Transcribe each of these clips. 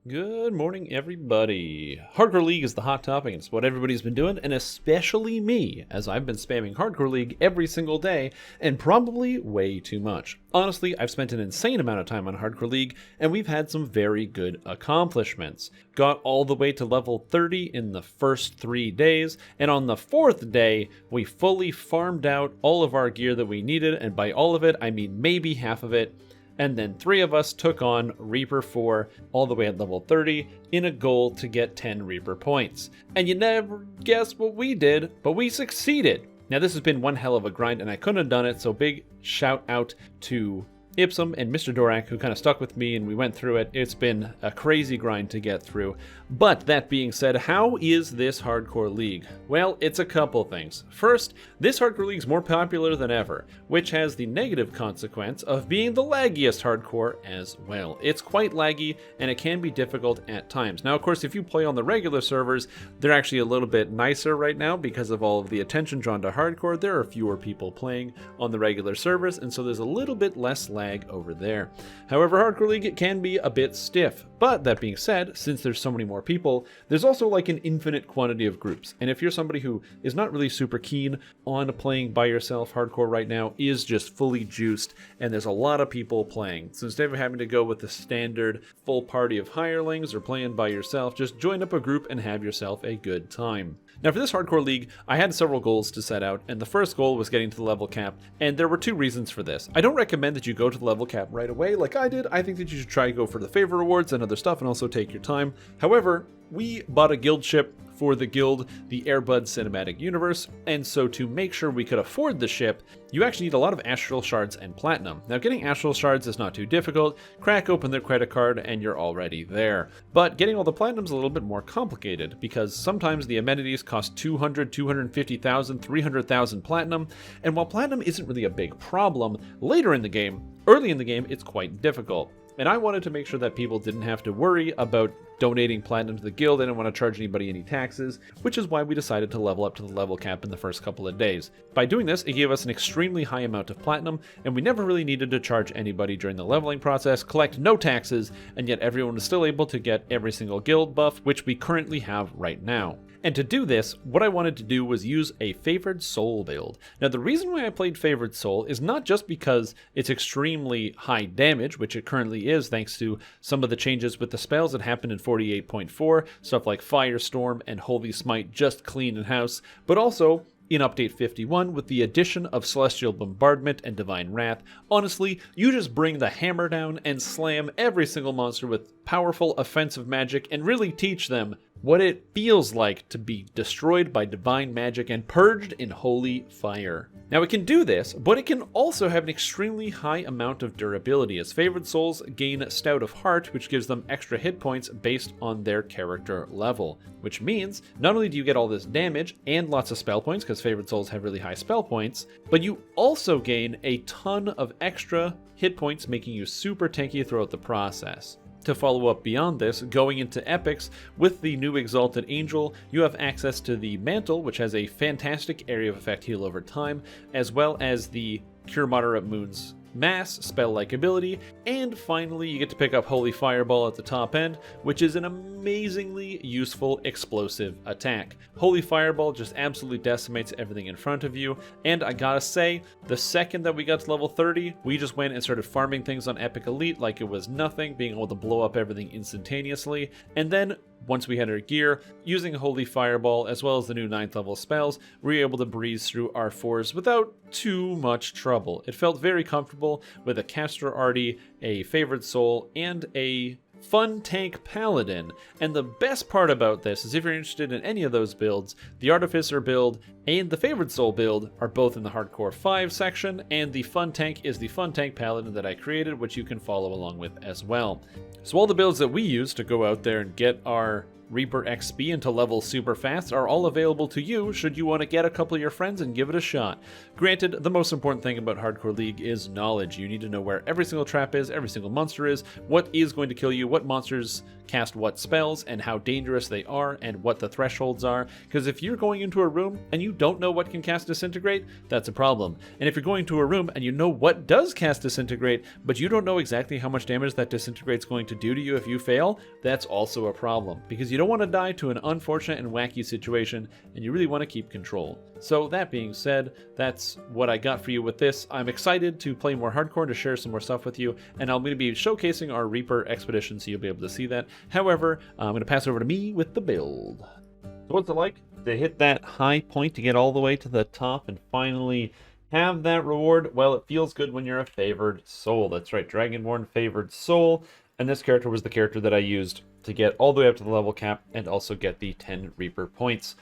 Good morning, everybody. Hardcore League is the hot topic, and it's what everybody's been doing, and especially me, as I've been spamming Hardcore League every single day, and probably way too much. Honestly, I've spent an insane amount of time on Hardcore League, and we've had some very good accomplishments. Got all the way to level 30 in the first 3 days, and on the 4th day, we fully farmed out all of our gear that we needed, and by all of it, I mean maybe half of it. And then 3 of us took on Reaper 4 all the way at level 30 in a goal to get 10 Reaper points. And you never guess what we did, but we succeeded. Now this has been one hell of a grind and I couldn't have done it, so big shout out to Ipsum and Mr. Dorak, who kind of stuck with me and we went through it. It's been a crazy grind to get through. But that being said, how is this Hardcore League? Well, it's a couple things. First, this Hardcore League is more popular than ever, which has the negative consequence of being the laggiest hardcore as well. It's quite laggy and it can be difficult at times. Now, of course, if you play on the regular servers, they're actually a little bit nicer right now because of all of the attention drawn to hardcore. There are fewer people playing on the regular servers, and so there's a little bit less lag over there. However, Hardcore League it can be a bit stiff, but that being said, since there's so many more people, there's also like an infinite quantity of groups, and if you're somebody who is not really super keen on playing by yourself, hardcore right now is just fully juiced, and there's a lot of people playing. So instead of having to go with the standard full party of hirelings or playing by yourself, just join up a group and have yourself a good time. Now for this Hardcore League, I had several goals to set out, and the first goal was getting to the level cap, and there were 2 reasons for this. I don't recommend that you go to the level cap right away like I did. I think that you should try to go for the favor rewards and other stuff and also take your time. However, we bought a guild ship for the guild, the Airbud Cinematic Universe, and so to make sure we could afford the ship, you actually need a lot of astral shards and platinum. Now getting astral shards is not too difficult, crack open their credit card and you're already there. But getting all the platinum is a little bit more complicated, because sometimes the amenities cost 200, 250,000, 300,000 platinum, and while platinum isn't really a big problem, later in the game, early in the game, it's quite difficult. And I wanted to make sure that people didn't have to worry about donating platinum to the guild. I didn't want to charge anybody any taxes, which is why we decided to level up to the level cap in the first couple of days. By doing this, it gave us an extremely high amount of platinum, and we never really needed to charge anybody during the leveling process, collect no taxes, and yet everyone was still able to get every single guild buff, which we currently have right now. And to do this, what I wanted to do was use a Favoured Soul build. Now the reason why I played Favoured Soul is not just because it's extremely high damage, which it currently is thanks to some of the changes with the spells that happened in 48.4, stuff like Firestorm and Holy Smite just cleaned in house, but also in Update 51, with the addition of Celestial Bombardment and Divine Wrath, honestly, you just bring the hammer down and slam every single monster with powerful offensive magic and really teach them what it feels like to be destroyed by divine magic and purged in holy fire. Now it can do this, but it can also have an extremely high amount of durability, as Favoured Souls gain Stout of Heart, which gives them extra hit points based on their character level. Which means, not only do you get all this damage and lots of spell points, because Favoured Souls have really high spell points, but you also gain a ton of extra hit points, making you super tanky throughout the process. To follow up beyond this, going into epics, with the new Exalted Angel, you have access to the Mantle, which has a fantastic area of effect heal over time, as well as the Cure Moderate Wounds Mass spell-like ability, and finally you get to pick up Holy Fireball at the top end, which is an amazingly useful explosive attack. Holy Fireball just absolutely decimates everything in front of you, and I gotta say, the second that we got to level 30, we just went and started farming things on Epic Elite like it was nothing, being able to blow up everything instantaneously, and then once we had our gear, using Holy Fireball as well as the new 9th level spells, we were able to breeze through R4s without too much trouble. It felt very comfortable with a Caster Artie, a Favoured Soul, and a Fun Tank Paladin. And the best part about this is if you're interested in any of those builds, the Artificer build and the Favoured Soul build are both in the Hardcore 5 section, and the Fun Tank is the Fun Tank Paladin that I created, which you can follow along with as well. So all the builds that we use to go out there and get our Reaper XP into levels super fast are all available to you should you want to get a couple of your friends and give it a shot. Granted, the most important thing about Hardcore League is knowledge. You need to know where every single trap is, every single monster is, what is going to kill you, what monsters cast what spells and how dangerous they are and what the thresholds are. Because if you're going into a room and you don't know what can cast Disintegrate, that's a problem. And if you're going to a room and you know what does cast Disintegrate, but you don't know exactly how much damage that Disintegrate's going to do to you if you fail, that's also a problem. Because you don't want to die to an unfortunate and wacky situation, and you really want to keep control. So that being said, that's what I got for you with this. I'm excited to play more hardcore, to share some more stuff with you, and I'm going to be showcasing our Reaper expedition, so you'll be able to see that. However, I'm going to pass it over to me with the build. So what's it like to hit that high point, to get all the way to the top and finally have that reward? Well, it feels good when you're a favored soul. That's right, Dragonborn favored soul. And this character was the character that I used to get all the way up to the level cap and also get the 10 Reaper points.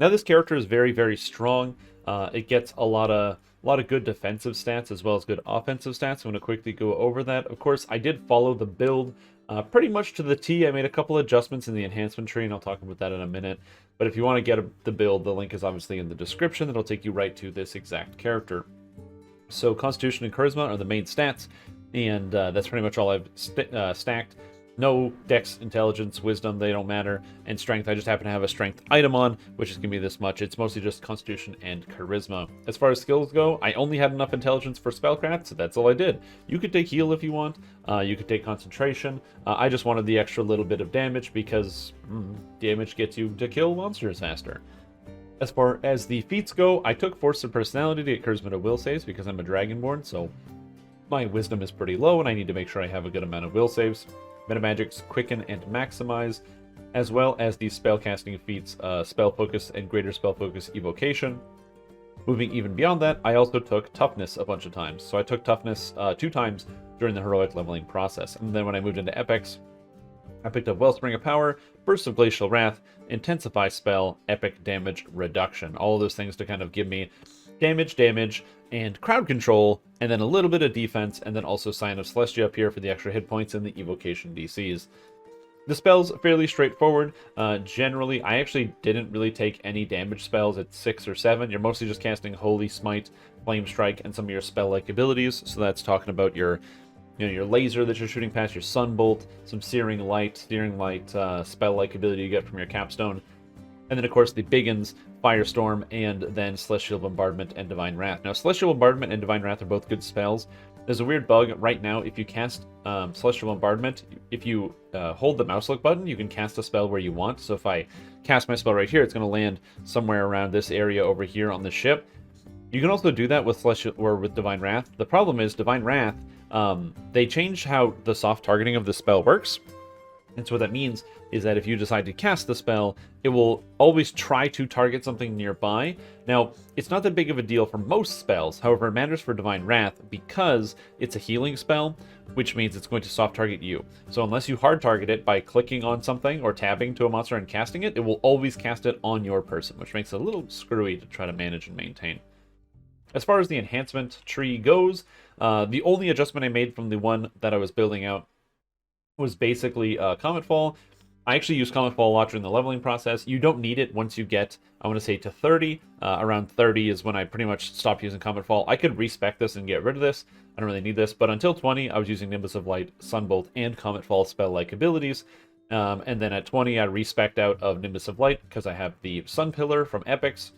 Now this character is very, very strong. It gets a lot of good defensive stats as well as good offensive stats. I'm going to quickly go over that. Of course, I did follow the build pretty much to the T. I made a couple adjustments in the enhancement tree, and I'll talk about that in a minute. But if you want to get the build, the link is obviously in the description. That'll take you right to this exact character. So Constitution and Charisma are the main stats, and that's pretty much all I've stacked. No Dex, Intelligence, Wisdom, they don't matter. And Strength, I just happen to have a Strength item on, which is going to be this much. It's mostly just Constitution and Charisma. As far as skills go, I only had enough Intelligence for Spellcraft, so that's all I did. You could take Heal if you want. You could take Concentration. I just wanted the extra little bit of damage because damage gets you to kill monsters faster. As far as the feats go, I took Force of Personality to get Charisma to Will saves because I'm a Dragonborn, so my Wisdom is pretty low and I need to make sure I have a good amount of Will saves. Metamagics, Quicken, and Maximize, as well as the spellcasting feats, Spell Focus and Greater Spell Focus Evocation. Moving even beyond that, I also took Toughness a bunch of times. So I took Toughness 2 times during the heroic leveling process. And then when I moved into Epics, I picked up Wellspring of Power, Burst of Glacial Wrath, Intensify Spell, Epic Damage Reduction. All of those things to kind of give me damage, and crowd control, and then a little bit of defense, and then also Sign of Celestia up here for the extra hit points and the evocation DCs. The spells are fairly straightforward. Generally, I actually didn't really take any damage spells at 6 or 7. You're mostly just casting Holy Smite, Flame Strike, and some of your spell-like abilities. So that's talking about your laser that you're shooting past, your Sunbolt, some Searing Light spell-like ability you get from your Capstone. And then, of course, the Biggins, Firestorm, and then Celestial Bombardment and Divine Wrath. Now, Celestial Bombardment and Divine Wrath are both good spells. There's a weird bug right now. If you cast Celestial Bombardment, if you hold the mouse look button, you can cast a spell where you want. So if I cast my spell right here, it's going to land somewhere around this area over here on the ship. You can also do that with Celestial or with Divine Wrath. The problem is Divine Wrath, they changed how the soft targeting of the spell works. And so what that means is that if you decide to cast the spell, it will always try to target something nearby. Now, it's not that big of a deal for most spells. However, it matters for Divine Wrath because it's a healing spell, which means it's going to soft target you. So unless you hard target it by clicking on something or tabbing to a monster and casting it, it will always cast it on your person, which makes it a little screwy to try to manage and maintain. As far as the enhancement tree goes, the only adjustment I made from the one that I was building out was basically Comet Fall. I actually use Comet Fall a lot during the leveling process. You don't need it once you get, I want to say, to 30. Around 30 is when I pretty much stopped using Comet Fall. I could respec this and get rid of this. I don't really need this. But until 20, I was using Nimbus of Light, Sunbolt, and Comet Fall spell-like abilities. And then at 20, I respec'd out of Nimbus of Light because I have the Sun Pillar from Epics.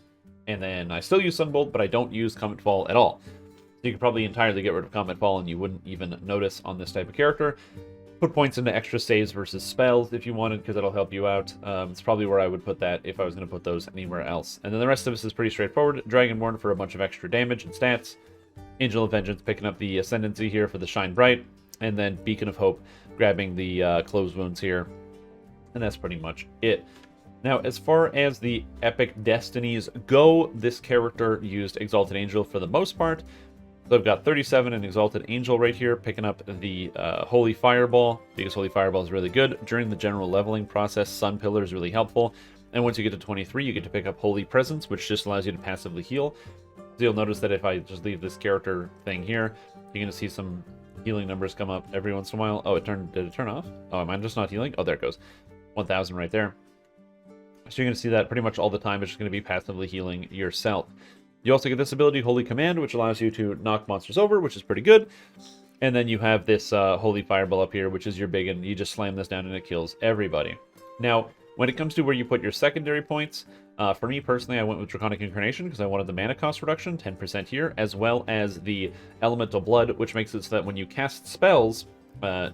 And then I still use Sunbolt, but I don't use Comet Fall at all. So you could probably entirely get rid of Comet Fall and you wouldn't even notice on this type of character. Put points into extra saves versus spells if you wanted, because it'll help you out. It's probably where I would put that if I was going to put those anywhere else. And then the rest of this is pretty straightforward. Dragonborn for a bunch of extra damage and stats. Angel of Vengeance picking up the Ascendancy here for the Shine Bright. And then Beacon of Hope grabbing the Close Wounds here. And that's pretty much it. Now, as far as the Epic Destinies go, this character used Exalted Angel for the most part. So I've got 37 and Exalted Angel right here, picking up the Holy Fireball, because Holy Fireball is really good. During the general leveling process, Sun Pillar is really helpful. And once you get to 23, you get to pick up Holy Presence, which just allows you to passively heal. So you'll notice that if I just leave this character thing here, you're going to see some healing numbers come up every once in a while. Oh, did it turn off? Oh, am I just not healing? Oh, there it goes. 1,000 right there. So you're going to see that pretty much all the time. It's just going to be passively healing yourself. You also get this ability, Holy Command, which allows you to knock monsters over, which is pretty good. And then you have this Holy Fireball up here, which is your big, and you just slam this down and it kills everybody. Now, when it comes to where you put your secondary points, for me personally, I went with Draconic Incarnation because I wanted the mana cost reduction, 10% here, as well as the Elemental Blood, which makes it so that when you cast spells,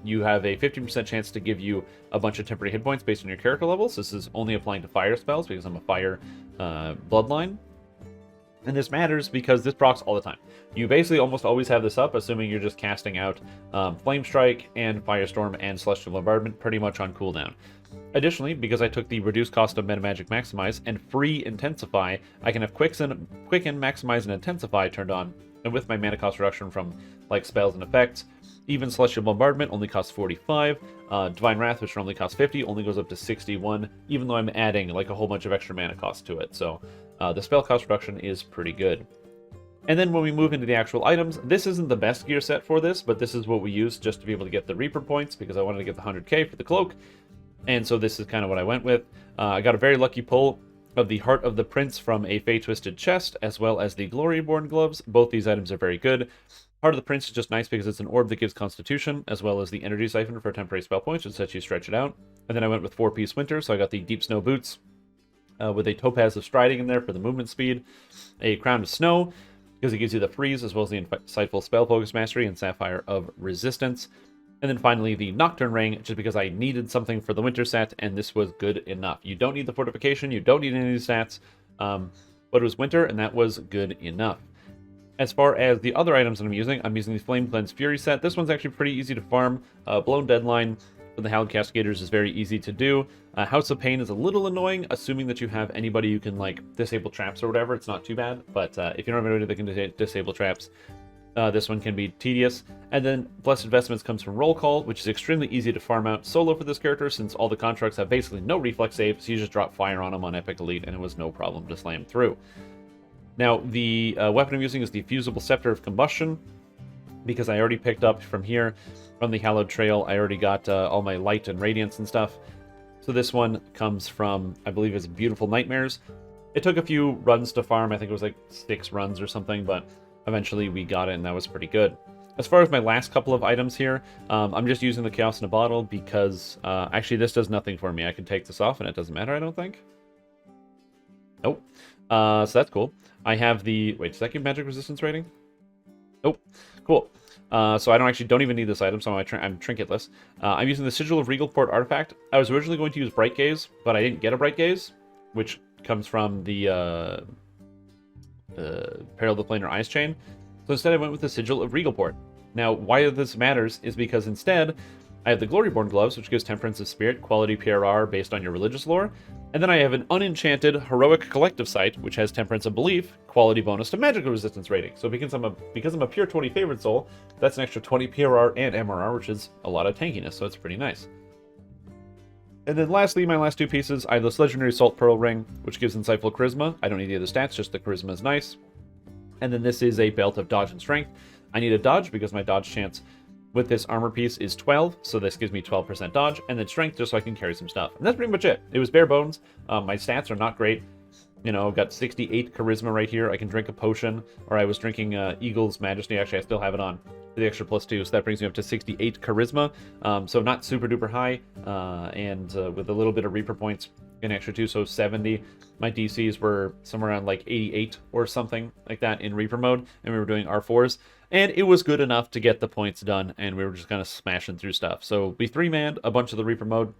you have a 15% chance to give you a bunch of temporary hit points based on your character levels. This is only applying to fire spells because I'm a fire bloodline. And this matters because this procs all the time. You basically almost always have this up, assuming you're just casting out Flame Strike and Firestorm and Celestial Bombardment pretty much on cooldown. Additionally, because I took the reduced cost of Meta Magic Maximize and free Intensify, I can have Quicken, Maximize, and Intensify turned on. And with my mana cost reduction from like spells and effects, even Celestial Bombardment only costs 45. Divine Wrath, which only costs 50, only goes up to 61, even though I'm adding like a whole bunch of extra mana cost to it. So the spell cost reduction is pretty good. And then when we move into the actual items, this isn't the best gear set for this, but this is what we use just to be able to get the Reaper points because I wanted to get the 100k for the cloak. And so this is kind of what I went with. I got a very lucky pull of the Heart of the Prince from a Fey-Twisted chest, as well as the Gloryborn gloves. Both these items are very good. Heart of the Prince is just nice because it's an orb that gives Constitution, as well as the Energy Siphon for temporary spell points, which lets you stretch it out. And then I went with 4-piece Winter, so I got the Deep Snow Boots with a Topaz of Striding in there for the movement speed, a Crown of Snow, because it gives you the freeze, as well as the Insightful Spell Focus Mastery and Sapphire of Resistance. And then finally the Nocturne Ring, just because I needed something for the winter set, and this was good enough. You don't need the fortification, you don't need any of these stats, but it was winter, and that was good enough. As far as the other items that I'm using the Flame Cleanse Fury set. This one's actually pretty easy to farm. Blown Deadline for the Hallowed Cascaders is very easy to do. House of Pain is a little annoying, assuming that you have anybody who can like disable traps or whatever. It's not too bad, but if you don't have anybody that can disable traps, this one can be tedious. And then Blessed Vestments comes from Roll Call, which is extremely easy to farm out solo for this character since all the constructs have basically no reflex save, so you just drop fire on them on Epic Elite and it was no problem to slam through. Now, the weapon I'm using is the Fusible Scepter of Combustion, because I already picked up from here, from the Hallowed Trail, I already got all my light and radiance and stuff. So this one comes from, I believe it's Beautiful Nightmares. It took a few runs to farm, I think it was like 6 runs or something, but eventually we got it and that was pretty good. As far as my last couple of items here, I'm just using the Chaos in a Bottle because actually this does nothing for me. I can take this off and it doesn't matter, I don't think. Nope. So that's cool. I have the... Wait, does that give magic resistance rating? Oh, cool. So I don't even need this item, so I'm trinketless. I'm using the Sigil of Regal Port artifact. I was originally going to use Bright Gaze, but I didn't get a Bright Gaze, which comes from the Peril of the Planar Ice Chain. So instead I went with the Sigil of Regal Port. Now, why this matters is because instead I have the Gloryborn Gloves, which gives Temperance of Spirit, quality PRR based on your religious lore. And then I have an unenchanted Heroic Collective Sight, which has Temperance of Belief, quality bonus to magical resistance rating. So because I'm a pure 20 favored soul, that's an extra 20 PRR and MRR, which is a lot of tankiness, so it's pretty nice. And then lastly, my last two pieces, I have this Legendary Salt Pearl Ring, which gives Insightful Charisma. I don't need the other stats, just the Charisma is nice. And then this is a Belt of Dodge and Strength. I need a dodge because my dodge chance with this armor piece is 12, so this gives me 12% dodge, and then strength just so I can carry some stuff. And that's pretty much it. It was bare bones. My stats are not great. You know, I've got 68 charisma right here. I can drink a potion, or I was drinking Eagle's Majesty. Actually, I still have it on for the extra +2, so that brings me up to 68 charisma. So not super duper high, and with a little bit of Reaper points, an extra 2, so 70. My DCs were somewhere around like 88 or something like that in Reaper mode, and we were doing R4s. And it was good enough to get the points done, and we were just kind of smashing through stuff. So we 3-manned a bunch of the Reaper mode,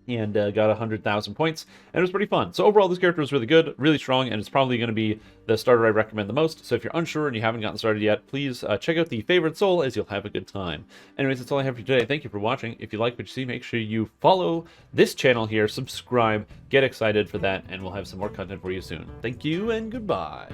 and got 100,000 points, and it was pretty fun. So overall, this character was really good, really strong, and it's probably going to be the starter I recommend the most. So if you're unsure and you haven't gotten started yet, please check out the Favored Soul, as you'll have a good time. Anyways, that's all I have for you today. Thank you for watching. If you like what you see, make sure you follow this channel here, subscribe, get excited for that, and we'll have some more content for you soon. Thank you, and goodbye.